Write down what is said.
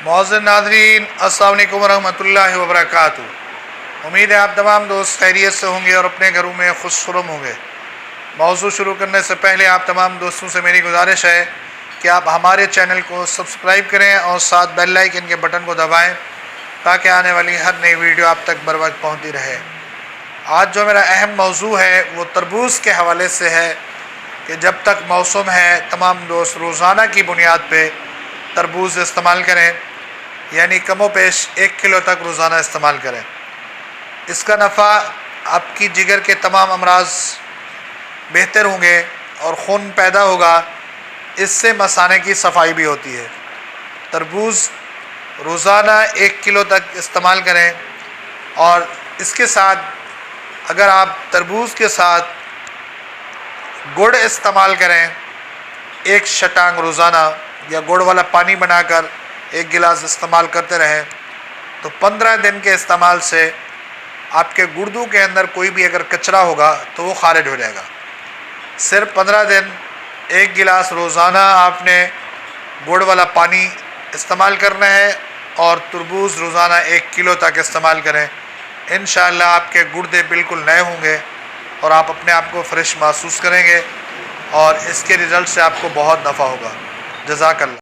معزز ناظرین، السلام علیکم ورحمۃ اللہ وبرکاتہ۔ امید ہے آپ تمام دوست خیریت سے ہوں گے اور اپنے گھروں میں خوش خرم ہوں گے۔ موضوع شروع کرنے سے پہلے آپ تمام دوستوں سے میری گزارش ہے کہ آپ ہمارے چینل کو سبسکرائب کریں اور ساتھ بیل آئیکن کے بٹن کو دبائیں تاکہ آنے والی ہر نئی ویڈیو آپ تک بر وقت پہنچتی رہے۔ آج جو میرا اہم موضوع ہے وہ تربوز کے حوالے سے ہے کہ جب تک موسم ہے تمام دوست روزانہ کی بنیاد پہ تربوز استعمال کریں، یعنی کم و بیش 1 کلو تک روزانہ استعمال کریں۔ اس کا نفع آپ کی جگر کے تمام امراض بہتر ہوں گے اور خون پیدا ہوگا۔ اس سے مثانے کی صفائی بھی ہوتی ہے۔ تربوز روزانہ 1 کلو تک استعمال کریں، اور اس کے ساتھ اگر آپ تربوز کے ساتھ گڑ استعمال کریں، 1 شٹانگ روزانہ، یا گڑ والا پانی بنا کر 1 گلاس استعمال کرتے رہیں، تو 15 دن کے استعمال سے آپ کے گردوں کے اندر کوئی بھی اگر کچرا ہوگا تو وہ خارج ہو جائے گا۔ صرف 15 دن 1 گلاس روزانہ آپ نے گڑ والا پانی استعمال کرنا ہے، اور تربوز روزانہ 1 کلو تک استعمال کریں۔ انشاءاللہ آپ کے گردے بالکل نئے ہوں گے اور آپ اپنے آپ کو فریش محسوس کریں گے، اور اس کے رزلٹ سے آپ کو بہت نفع ہوگا۔ جزاک اللہ۔